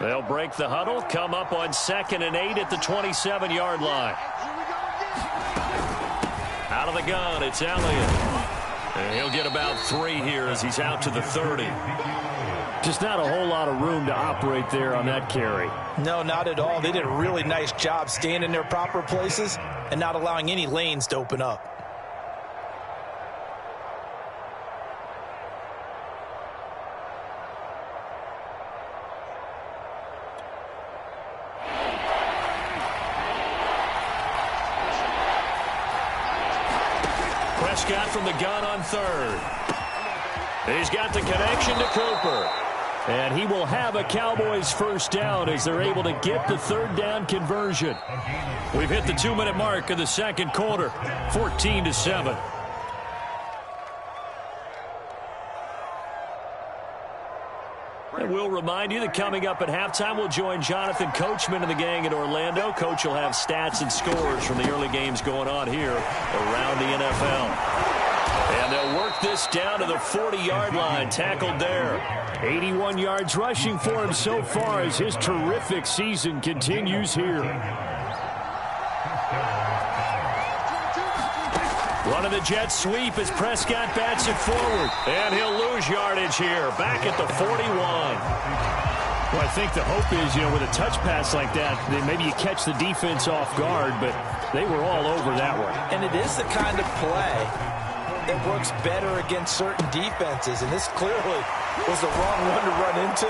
They'll break the huddle, come up on 2nd and 8 at the 27-yard line. Out of the gun, it's Elliott. And he'll get about 3 here as he's out to the 30. Just not a whole lot of room to operate there on that carry. No, not at all. They did a really nice job staying in their proper places and not allowing any lanes to open up. Prescott from the gun on 3rd. He's got the connection to Cooper. And he will have a Cowboys first down as they're able to get the 3rd down conversion. We've hit the 2-minute mark of the 2nd quarter, 14-7. And we'll remind you that coming up at halftime, we'll join Jonathan Coachman and the gang in Orlando. Coach will have stats and scores from the early games going on here around the NFL. And they'll work this down to the 40-yard line, tackled there. 81 yards rushing for him so far as his terrific season continues here. Running the jet sweep as Prescott bats it forward. And he'll lose yardage here, back at the 41. Well, I think the hope is, with a touch pass like that, that maybe you catch the defense off guard, but they were all over that one. And it is the kind of play that works better against certain defenses, and this clearly was the wrong one to run into.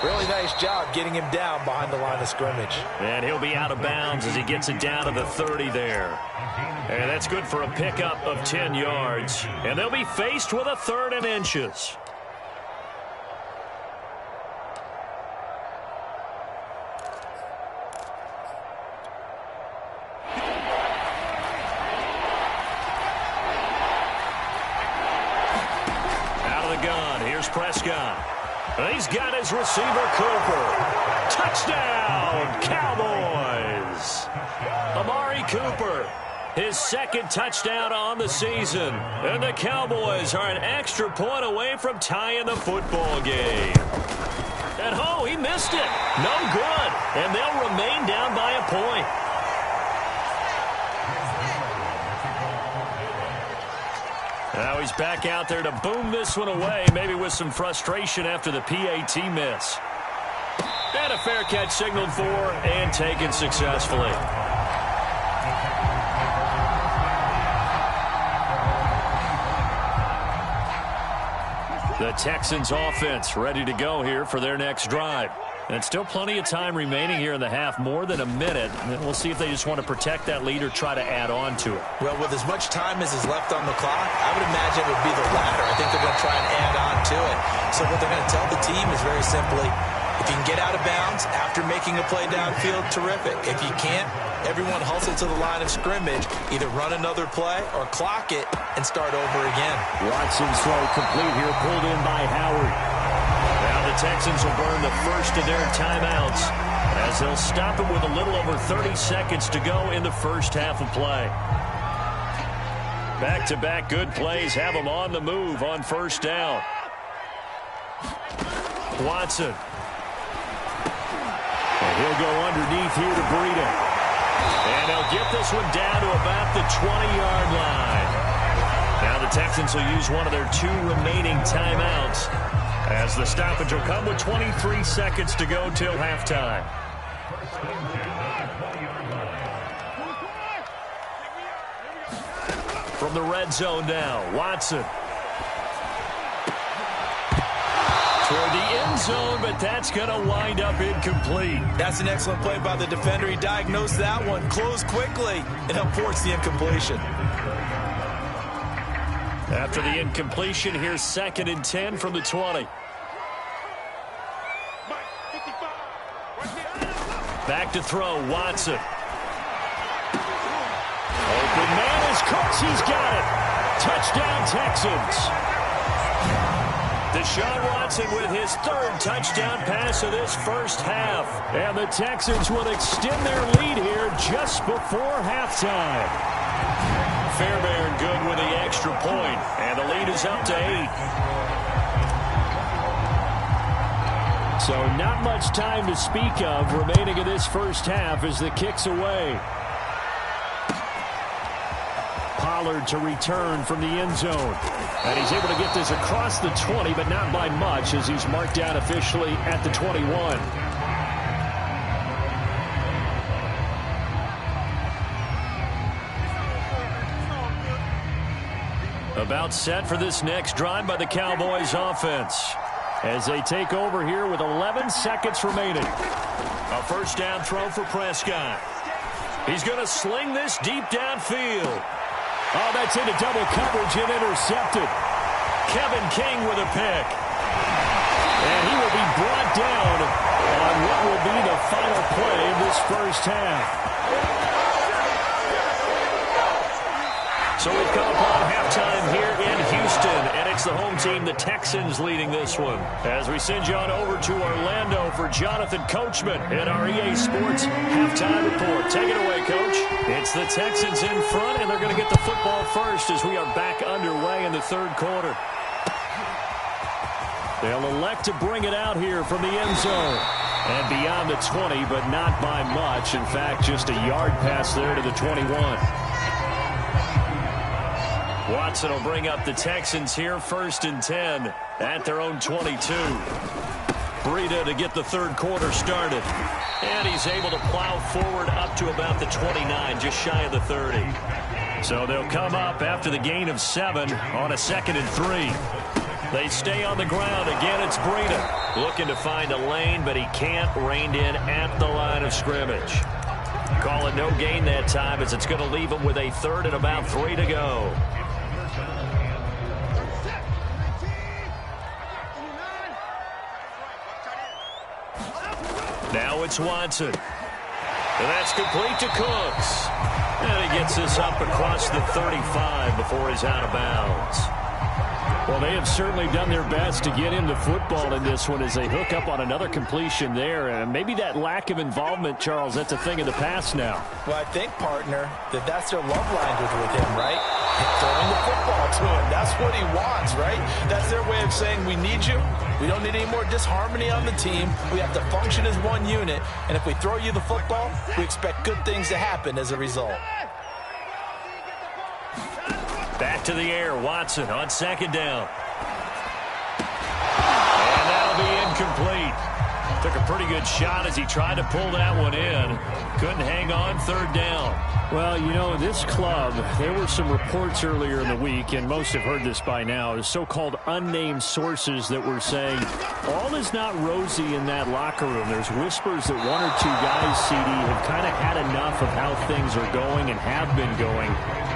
Really nice job getting him down behind the line of scrimmage. And he'll be out of bounds as he gets it down to the 30 there. And that's good for a pickup of 10 yards. And they'll be faced with a 3rd and inches. Prescott. He's got his receiver, Cooper. Touchdown, Cowboys. Amari Cooper, his 2nd touchdown on the season. And the Cowboys are an extra point away from tying the football game. And, oh, he missed it. No good. And they'll remain down by a point. Now he's back out there to boom this one away, maybe with some frustration after the PAT miss. And a fair catch signaled for and taken successfully. The Texans offense ready to go here for their next drive. And still plenty of time remaining here in the half, more than a minute. And we'll see if they just want to protect that lead or try to add on to it. Well, with as much time as is left on the clock, I would imagine it would be the latter. I think they're going to try and add on to it. So what they're going to tell the team is very simply, if you can get out of bounds after making a play downfield, terrific. If you can't, everyone hustle to the line of scrimmage, either run another play or clock it and start over again. Watson's throw complete here, pulled in by Howard. Now the Texans will burn the first of their timeouts as they'll stop it with a little over 30 seconds to go in the first half of play. Back-to-back good plays have them on the move on first down. Watson. And he'll go underneath here to Breida. And he'll get this one down to about the 20-yard line. Now the Texans will use one of their 2 remaining timeouts, as the stoppage will come with 23 seconds to go till halftime. From the red zone now, Watson. Toward the end zone, but that's going to wind up incomplete. That's an excellent play by the defender. He diagnosed that one, closed quickly, and helped force the incompletion. After the incompletion, here's 2nd and 10 from the 20. Back to throw, Watson. Open man is Cooks. He's got it. Touchdown, Texans. Deshaun Watson with his 3rd touchdown pass of this first half. And the Texans will extend their lead here just before halftime. Fairbairn good with the extra point, and the lead is up to 8. So not much time to speak of remaining in this first half as the kick's away. Pollard to return from the end zone. And he's able to get this across the 20, but not by much as he's marked down officially at the 21. About set for this next drive by the Cowboys offense as they take over here with 11 seconds remaining. A first down throw for Prescott. He's going to sling this deep downfield. Oh, that's into double coverage and intercepted. Kevin King with a pick. And he will be brought down on what will be the final play of this first half. So we've come upon halftime here in Houston, and it's the home team, the Texans, leading this one. As we send you on over to Orlando for Jonathan Coachman at our EA Sports Halftime Report. Take it away, Coach. It's the Texans in front, and they're going to get the football first as we are back underway in the third quarter. They'll elect to bring it out here from the end zone. And beyond the 20, but not by much. In fact, just a yard pass there to the 21. Watson will bring up the Texans here, 1st and 10 at their own 22. Breida to get the third quarter started. And he's able to plow forward up to about the 29, just shy of the 30. So they'll come up after the gain of 7 on a 2nd and 3. They stay on the ground. Again, it's Breida looking to find a lane, but he can't. Reined in at the line of scrimmage. Call it no gain that time as it's going to leave him with a 3rd and about 3 to go. Now it's Watson. And that's complete to Cooks. And he gets this up across the 35 before he's out of bounds. Well, they have certainly done their best to get him the football in this one as they hook up on another completion there. And maybe that lack of involvement, Charles, that's a thing of the past now. Well, I think, partner, that's their love language with him, right? Throwing the football to him. That's what he wants, right? That's their way of saying, we need you. We don't need any more disharmony on the team. We have to function as one unit. And if we throw you the football, we expect good things to happen as a result. Back to the air, Watson on 2nd down. And that'll be incomplete. Took a pretty good shot as he tried to pull that one in. Couldn't hang on, 3rd down. Well, you know, this club, there were some reports earlier in the week, and most have heard this by now, the so-called unnamed sources that were saying all is not rosy in that locker room. There's whispers that 1 or 2 guys, CD, have kind of had enough of how things are going and have been going.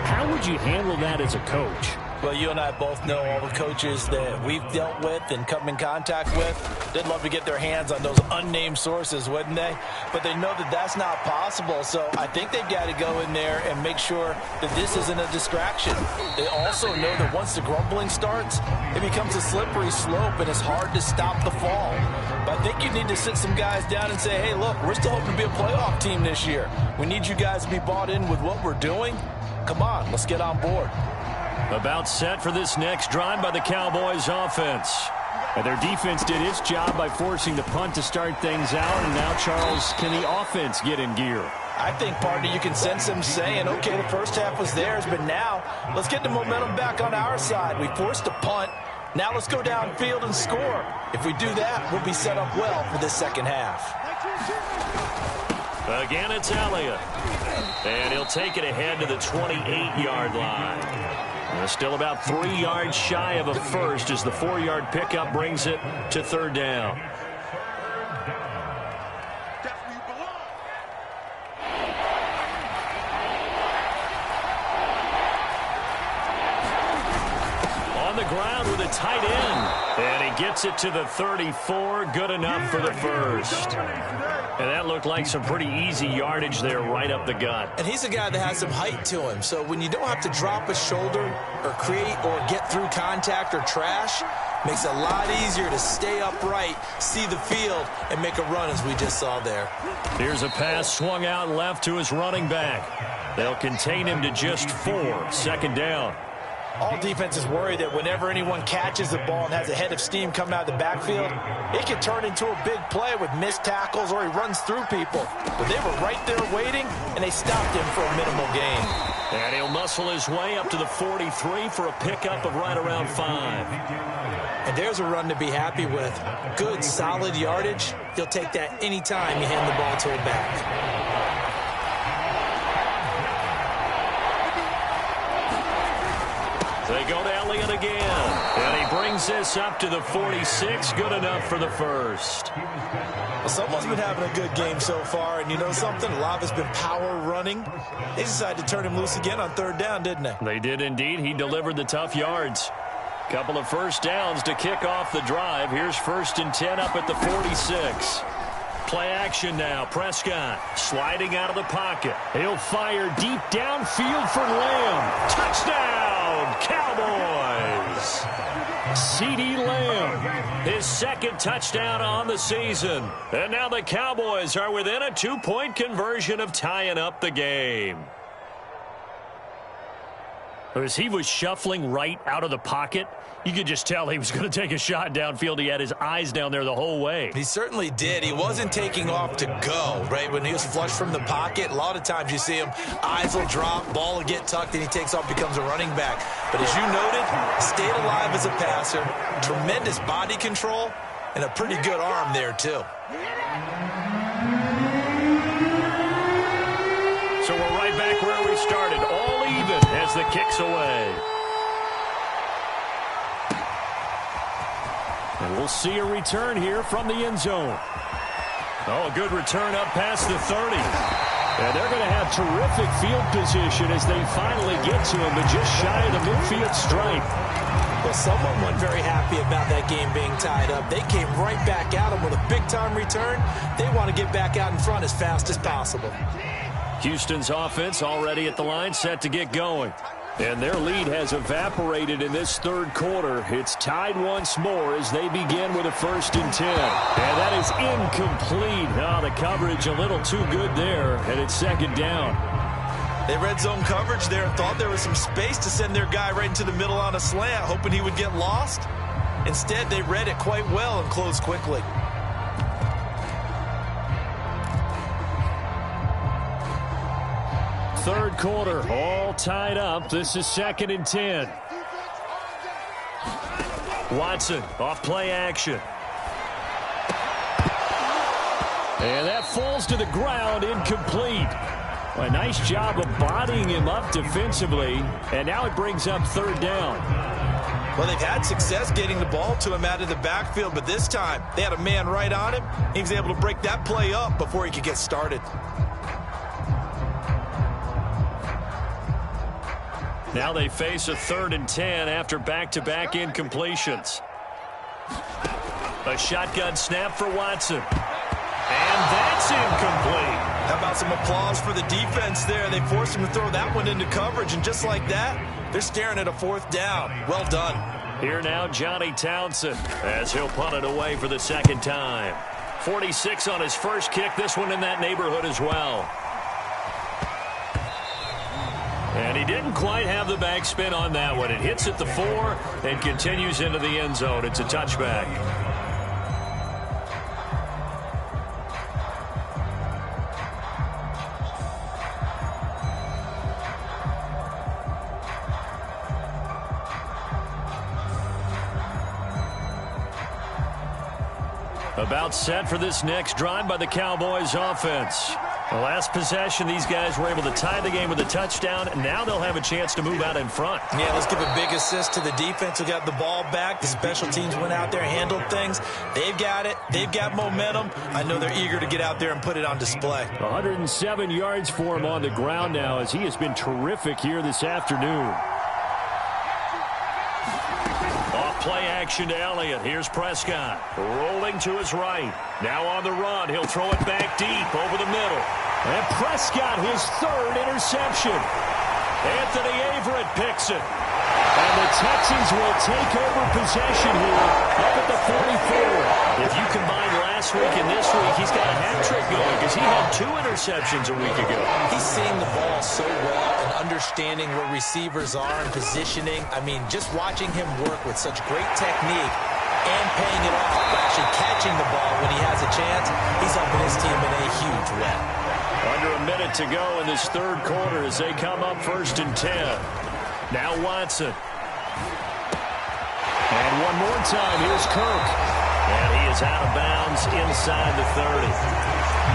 How would you handle that as a coach? Well, you and I both know all the coaches that we've dealt with and come in contact with. They'd love to get their hands on those unnamed sources, wouldn't they? But they know that that's not possible, so I think they've got to go in there and make sure that this isn't a distraction. They also know that once the grumbling starts, it becomes a slippery slope and it's hard to stop the fall. But I think you need to sit some guys down and say, hey, look, we're still hoping to be a playoff team this year. We need you guys to be bought in with what we're doing. Come on, let's get on board. About set for this next drive by the Cowboys offense. And their defense did its job by forcing the punt to start things out. And now, Charles, can the offense get in gear? I think, partner, you can sense them saying, okay, the first half was theirs, but now let's get the momentum back on our side. We forced a punt. Now let's go downfield and score. If we do that, we'll be set up well for the second half. Again, it's Elliott. And he'll take it ahead to the 28-yard line. Still about 3 yards shy of a first as the 4-yard pickup brings it to 3rd down. On the ground with a tight end. And he gets it to the 34. Good enough for the first. And that looked like some pretty easy yardage there right up the gut. And he's a guy that has some height to him. So when you don't have to drop a shoulder or create or get through contact or trash, makes it a lot easier to stay upright, see the field, and make a run as we just saw there. Here's a pass swung out left to his running back. They'll contain him to just 4. 2nd down. All defenses worry that whenever anyone catches the ball and has a head of steam coming out of the backfield, it can turn into a big play with missed tackles or he runs through people. But they were right there waiting, and they stopped him for a minimal gain. And he'll muscle his way up to the 43 for a pickup of right around 5. And there's a run to be happy with. Good, solid yardage. He'll take that anytime you hand the ball to a back. They go to Elliott again. And he brings this up to the 46. Good enough for the first. Well, someone's been having a good game so far. And you know something? A lot of it's been power running. They decided to turn him loose again on third down, didn't they? They did indeed. He delivered the tough yards. Couple of first downs to kick off the drive. Here's 1st and 10 up at the 46. Play action now. Prescott sliding out of the pocket. He'll fire deep downfield for Lamb. Touchdown, Cowboys. CeeDee Lamb, his 2nd touchdown on the season. And now the Cowboys are within a 2-point conversion of tying up the game. As he was shuffling right out of the pocket, you could just tell he was going to take a shot downfield. He had his eyes down there the whole way. He certainly did. He wasn't taking off to go, right? When he was flushed from the pocket, a lot of times you see him, eyes will drop, ball will get tucked, and he takes off, becomes a running back. But as you noted, stayed alive as a passer, tremendous body control, and a pretty good arm there, too. So we're right back where we started, all even as the kick's away. And we'll see a return here from the end zone. Oh, a good return up past the 30. And they're going to have terrific field position as they finally get to him, but just shy of the midfield stripe. Well, someone wasn't very happy about that game being tied up. They came right back at him with a big-time return. They want to get back out in front as fast as possible. Houston's offense already at the line, set to get going. And their lead has evaporated in this 3rd quarter. It's tied once more as they begin with a 1st and 10. And that is incomplete. Oh, the coverage a little too good there, and it's 2nd down. They red zone coverage there and thought there was some space to send their guy right into the middle on a slant, hoping he would get lost. Instead, they read it quite well and closed quickly. Third quarter, all tied up. This is 2nd and 10. Watson off play action. And that falls to the ground, incomplete. A nice job of bodying him up defensively, and now it brings up 3rd down. Well, they've had success getting the ball to him out of the backfield, but this time they had a man right on him. He was able to break that play up before he could get started. Now they face a 3rd and 10 after back-to-back incompletions. A shotgun snap for Watson. And that's incomplete. How about some applause for the defense there? They forced him to throw that one into coverage, and just like that, they're staring at a 4th down. Well done. Here now, Johnny Townsend, as he'll punt it away for the 2nd time. 46 on his first kick, this one in that neighborhood as well. And he didn't quite have the backspin on that one. It hits at the 4 and continues into the end zone. It's a touchback. About set for this next drive by the Cowboys offense. The last possession, these guys were able to tie the game with a touchdown. Now they'll have a chance to move out in front. Yeah, let's give a big assist to the defense who got the ball back. The special teams went out there, handled things. They've got it. They've got momentum. I know they're eager to get out there and put it on display. 107 yards for him on the ground now as he has been terrific here this afternoon. Play action to Elliott. Here's Prescott rolling to his right. Now on the run. He'll throw it back deep over the middle. And Prescott, his 3rd interception. Anthony Averett picks it. And the Texans will take over possession here up at the 44. If you combine last last week and this week, he's got a hat trick going because he had 2 interceptions a week ago. He's seeing the ball so well and understanding where receivers are and positioning. I mean, just watching him work with such great technique and paying it off by actually catching the ball when he has a chance, he's helping his team in a huge way. Under a minute to go in this third quarter as they come up 1st and 10. Now Watson. And one more time, here's Kirk. And he is out of bounds inside the 30.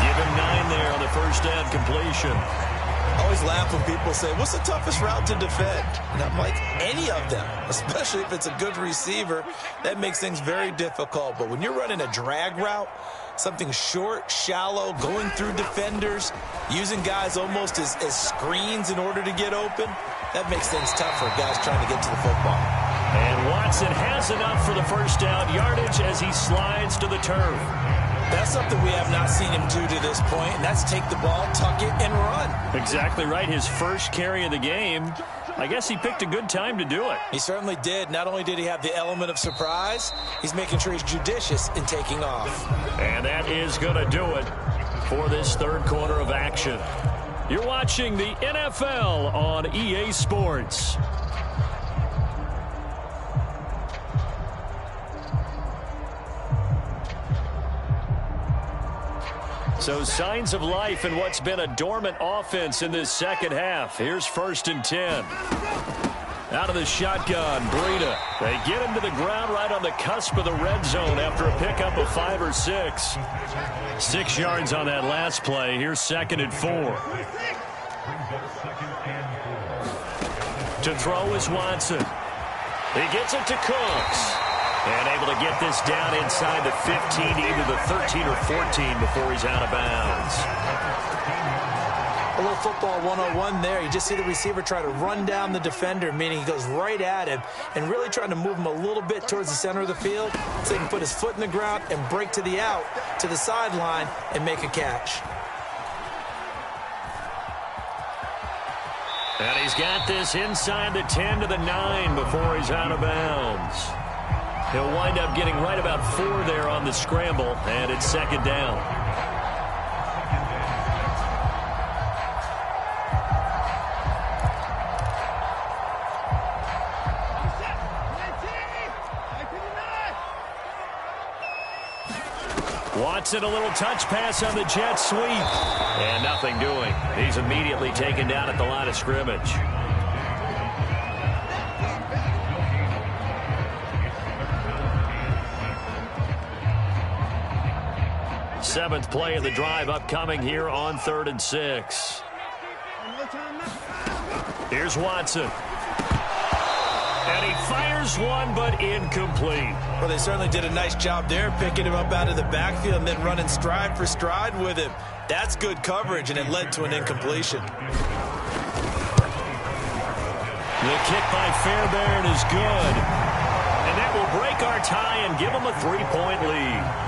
Give him 9 there on the first down completion. I always laugh when people say, what's the toughest route to defend? And I'm like, any of them, especially if it's a good receiver. That makes things very difficult. But when you're running a drag route, something short, shallow, going through defenders, using guys almost as screens in order to get open, that makes things tough for guys trying to get to the football. And Watson has enough for the first down yardage as he slides to the turf. That's something we have not seen him do to this point, and that's take the ball, tuck it, and run. Exactly right. His first carry of the game. I guess he picked a good time to do it. He certainly did. Not only did he have the element of surprise, he's making sure he's judicious in taking off. And that is going to do it for this third quarter of action. You're watching the NFL on EA Sports. So signs of life in what's been a dormant offense in this second half. Here's 1st and 10. Out of the shotgun, Breida. They get him to the ground right on the cusp of the red zone after a pickup of 5 or 6. 6 yards on that last play. Here's 2nd and 4. To throw is Watson. He gets it to Cooks. And able to get this down inside the 15, either the 13 or 14 before he's out of bounds. A little football 101 there. You just see the receiver try to run down the defender, meaning he goes right at him and really trying to move him a little bit towards the center of the field so he can put his foot in the ground and break to the out, to the sideline, and make a catch. And he's got this inside the 10 to the 9 before he's out of bounds. He'll wind up getting right about 4 there on the scramble, and it's 2nd down. Watson, a little touch pass on the jet sweep. And nothing doing. He's immediately taken down at the line of scrimmage. Seventh play of the drive upcoming here on 3rd and 6. Here's Watson. And he fires one, but incomplete. Well, they certainly did a nice job there, picking him up out of the backfield and then running stride for stride with him. That's good coverage, and it led to an incompletion. The kick by Fairbairn is good. And that will break our tie and give him a 3-point lead.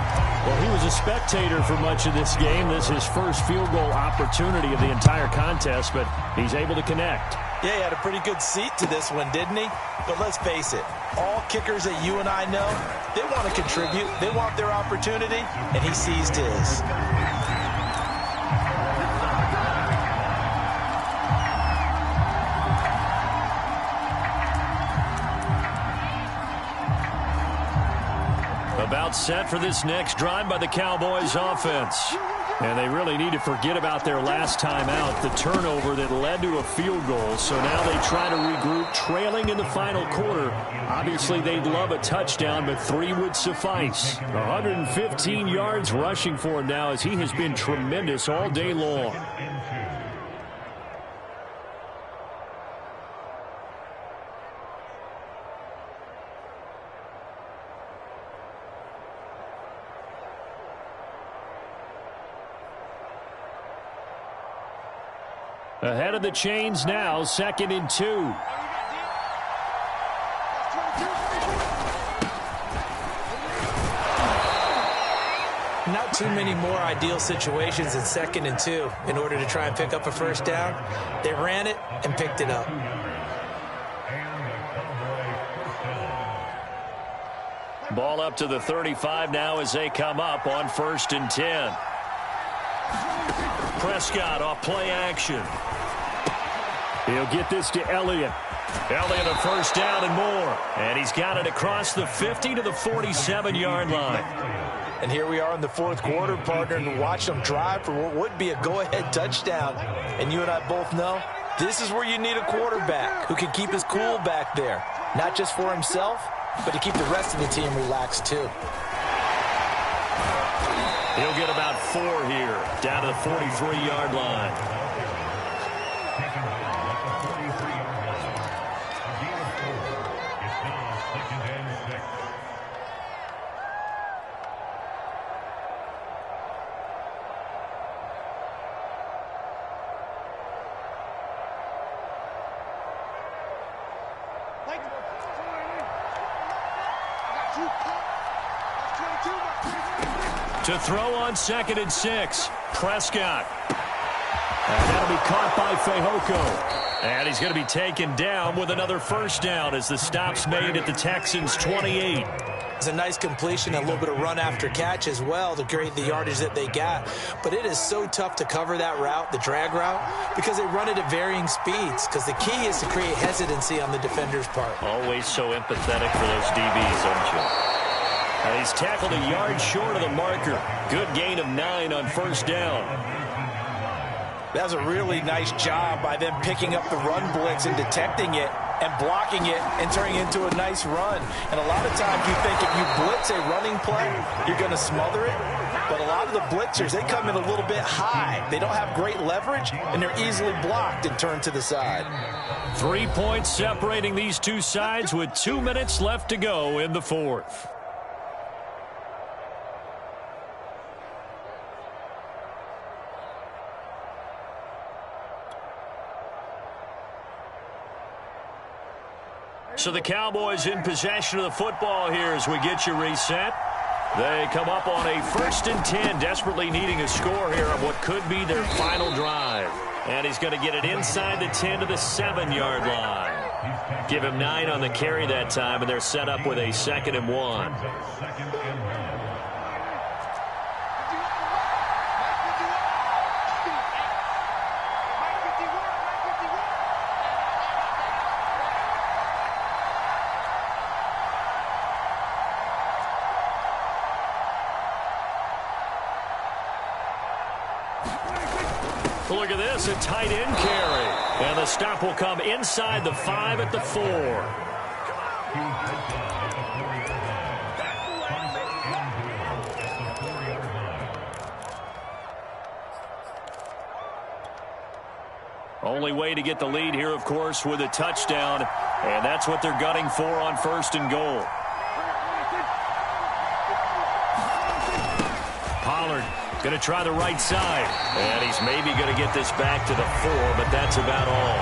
Well, he was a spectator for much of this game. This is his first field goal opportunity of the entire contest, but he's able to connect. Yeah, he had a pretty good seat to this one, didn't he? But let's face it, all kickers that you and I know, they want to contribute. They want their opportunity, and he seized his. About set for this next drive by the Cowboys offense. And they really need to forget about their last time out, the turnover that led to a field goal. So now they try to regroup, trailing in the final quarter. Obviously, they'd love a touchdown, but 3 would suffice. 115 yards rushing for him now as he has been tremendous all day long. Ahead of the chains now, 2nd and 2. Not too many more ideal situations in 2nd and 2 in order to try and pick up a first down. They ran it and picked it up. Ball up to the 35 now as they come up on 1st and 10. Prescott off play action. He'll get this to Elliott. Elliott a first down and more. And he's got it across the 50 to the 47-yard line. And here we are in the 4th quarter, partner, and watch them drive for what would be a go-ahead touchdown. And you and I both know this is where you need a quarterback who can keep his cool back there. Not just for himself, but to keep the rest of the team relaxed too. He'll get about 4 here, down to the 43-yard line. To throw on 2nd and 6, Prescott. And that'll be caught by Fehoko. And he's going to be taken down with another first down as the stop's made at the Texans' 28. It's a nice completion, a little bit of run after catch as well to create the yardage that they got. But it is so tough to cover that route, the drag route, because they run it at varying speeds. Because the key is to create hesitancy on the defender's part. Always so empathetic for those DBs, aren't you? And he's tackled a yard short of the marker. Good gain of 9 on first down. That was a really nice job by them picking up the run blitz and detecting it and blocking it and turning it into a nice run. And a lot of times you think if you blitz a running play, you're going to smother it. But a lot of the blitzers, they come in a little bit high. They don't have great leverage, and they're easily blocked and turned to the side. 3 points separating these two sides with 2 minutes left to go in the 4th. So the Cowboys in possession of the football here as we get you reset. They come up on a 1st and 10, desperately needing a score here on what could be their final drive. And he's going to get it inside the 10 to the 7-yard line. Give him 9 on the carry that time, and they're set up with a 2nd and 1. Look at this, a tight end carry. And the stop will come inside the 5 at the 4. Only way to get the lead here, of course, with a touchdown. And that's what they're gunning for on 1st and goal. Pollard going to try the right side. And he's maybe going to get this back to the 4, but that's about all.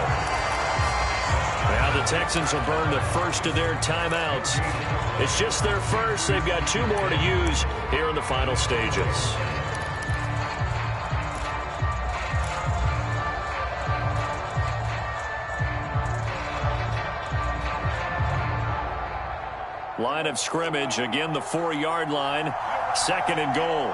Now the Texans will burn the first of their timeouts. It's just their first. They've got 2 more to use here in the final stages. Line of scrimmage, again the 4-yard line. 2nd and goal.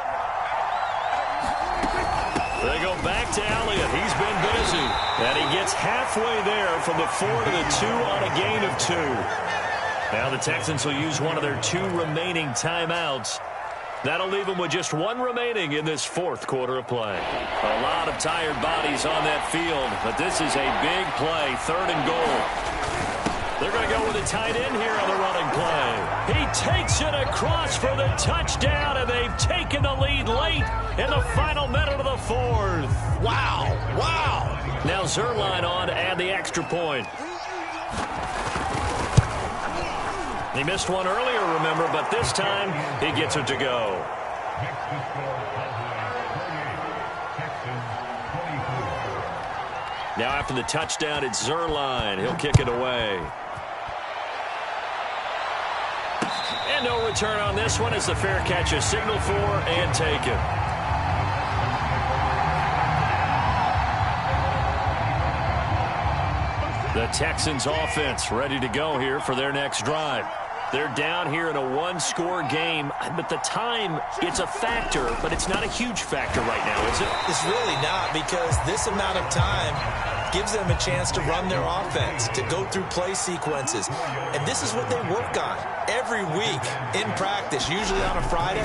They go back to Elliott. He's been busy. And he gets halfway there from the 4 to the 2 on a gain of 2. Now the Texans will use one of their 2 remaining timeouts. That'll leave them with just 1 remaining in this 4th quarter of play. A lot of tired bodies on that field, but this is a big play. 3rd and goal. They're going to go with a tight end here on the running play. He takes it across for the touchdown, and they've taken the lead late in the final minute of the 4th. Wow, wow. Now Zerline on to add the extra point. He missed one earlier, remember, but this time he gets it to go. Now after the touchdown, it's Zerline. He'll kick it away. And no return on this one as the fair catch is signaled for and taken. The Texans offense ready to go here for their next drive. They're down here in a one-score game, but the time, it's a factor, but it's not a huge factor right now, is it? It's really not, because this amount of time gives them a chance to run their offense, to go through play sequences. And this is what they work on every week in practice, usually on a Friday.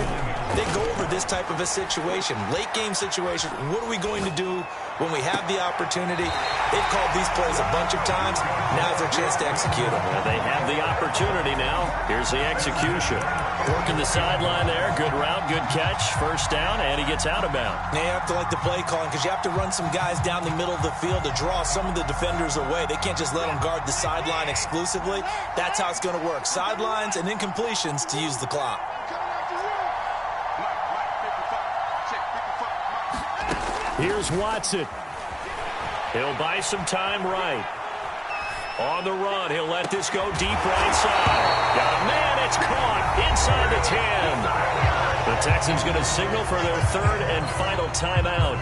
They go over this type of a situation, late game situation. What are we going to do when we have the opportunity? They've called these plays a bunch of times. Now's their chance to execute them. Well, they have the opportunity now. Here's the execution. Working the sideline there. Good route, good catch. First down, and he gets out of bounds. Now you have to like the play calling, because you have to run some guys down the middle of the field to draw some of the defenders away. They can't just let them guard the sideline exclusively. That's how it's going to work. Sidelines and incompletions to use the clock. Here's Watson. He'll buy some time right. On the run, he'll let this go deep right side. Got a man, it's caught inside the 10. The Texans going to signal for their third and final timeout,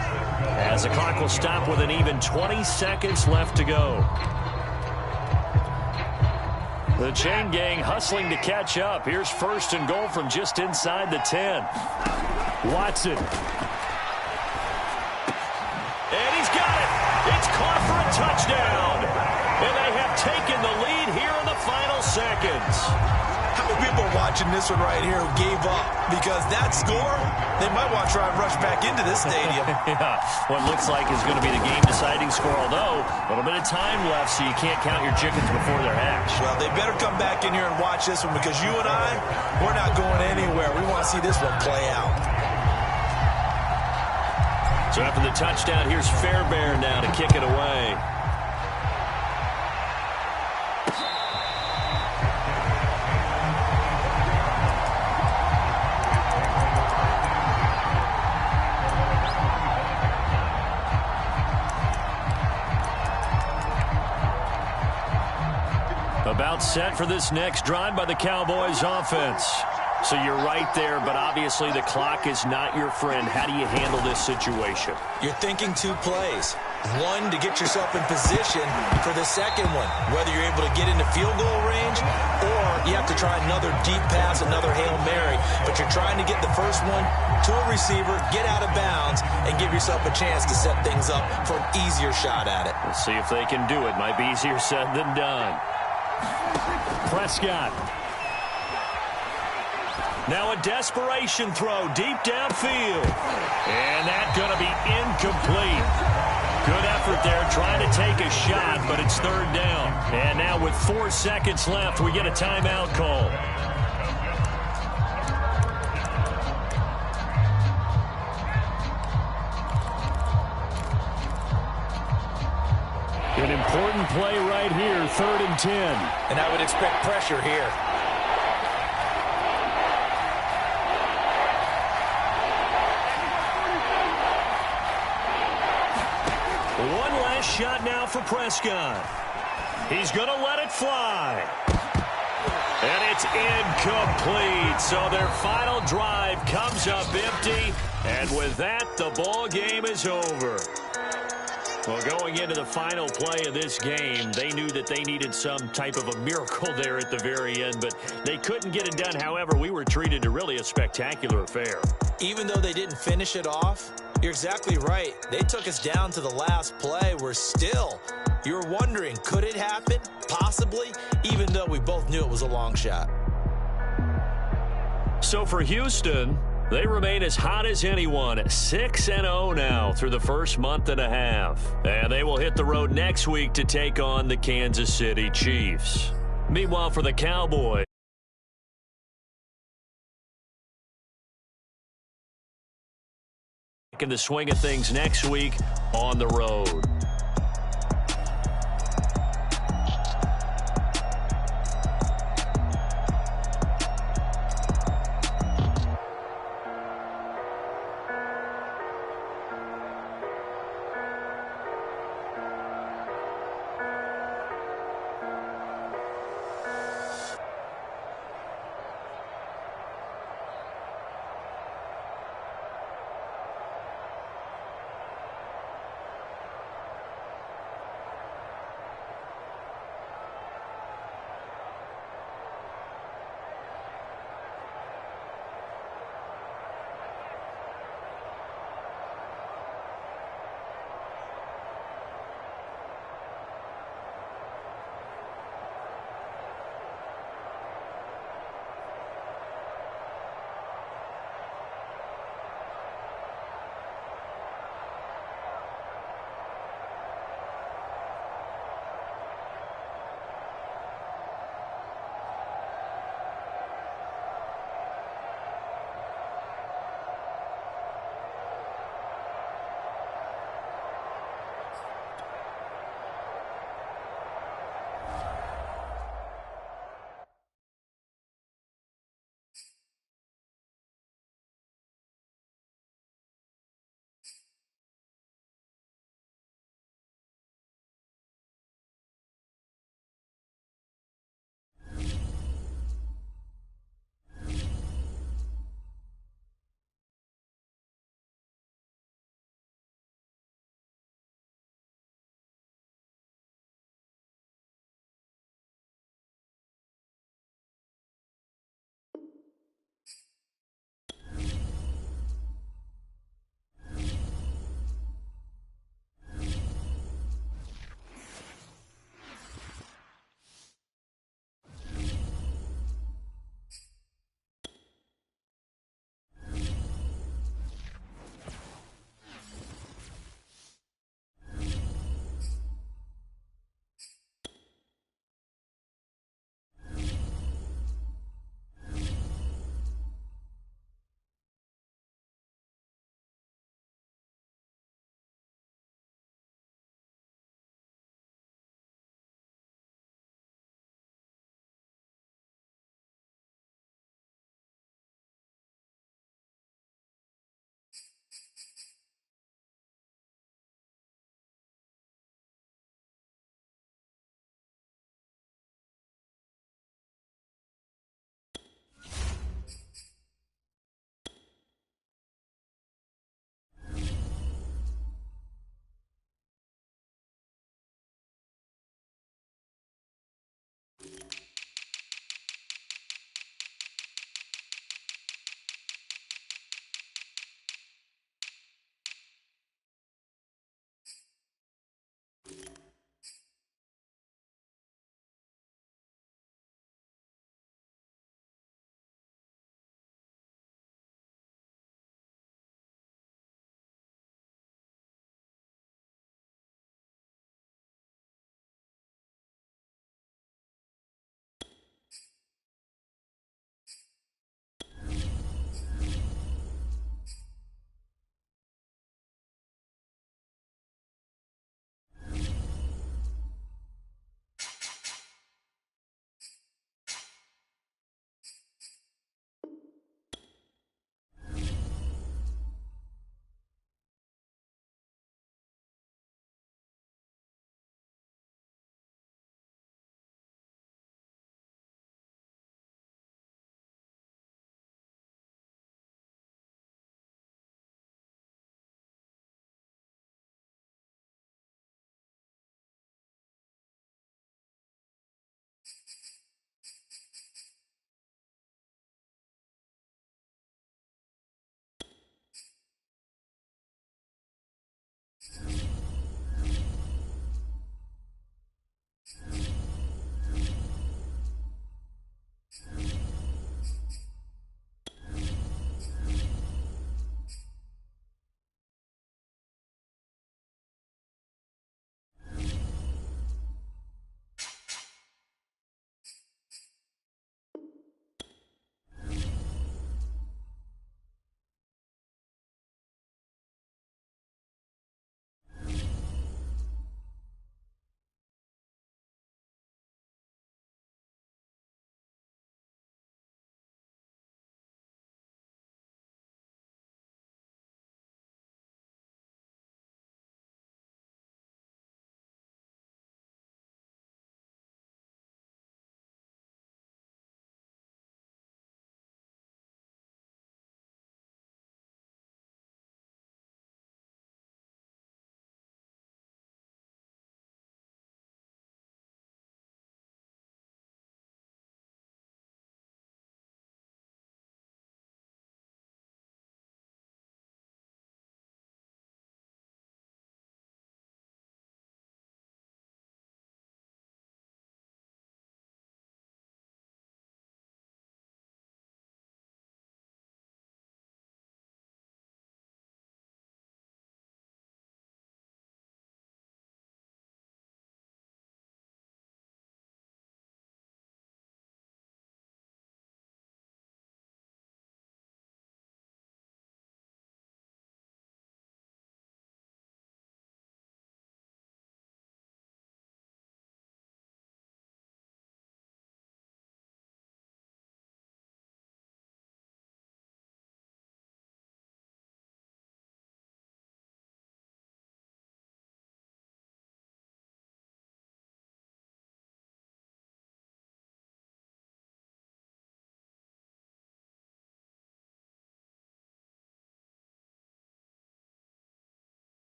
as the clock will stop with an even 20 seconds left to go. The chain gang hustling to catch up. Here's first and goal from just inside the 10. Watson. And he's got it. It's caught for a touchdown. And they have taken the lead here in the final seconds. How many people are watching this one right here who gave up? Because that score, they might want to try and rush back into this stadium. Yeah, what looks like is going to be the game-deciding score, although a little bit of time left, so you can't count your chickens before they're hatched. Well, they better come back in here and watch this one, because you and I, we're not going anywhere. We want to see this one play out. So after the touchdown, here's Fairbairn now to kick it away. About set for this next drive by the Cowboys offense. So you're right there, but obviously the clock is not your friend. How do you handle this situation? You're thinking two plays. One, to get yourself in position for the second one, whether you're able to get into field goal range or you have to try another deep pass, another Hail Mary. But you're trying to get the first one to a receiver, get out of bounds, and give yourself a chance to set things up for an easier shot at it. We'll see if they can do it. Might be easier said than done. Prescott. Now a desperation throw deep downfield. And that's going to be incomplete. Good effort there trying to take a shot, but it's third down. And now with 4 seconds left, we get a timeout call. An important play right here, 3rd and 10. And I would expect pressure here. One last shot now for Prescott. He's going to let it fly. And it's incomplete. So their final drive comes up empty. And with that, the ball game is over. Well, going into the final play of this game, they knew that they needed some type of a miracle there at the very end, but they couldn't get it done. However, we were treated to really a spectacular affair. Even though they didn't finish it off, you're exactly right. They took us down to the last play. We're still, you're wondering, could it happen? Possibly, even though we both knew it was a long shot. So for Houston, they remain as hot as anyone, 6-0 now through the first month and a half. And they will hit the road next week to take on the Kansas City Chiefs. Meanwhile, for the Cowboys, in the swing of things next week on the road.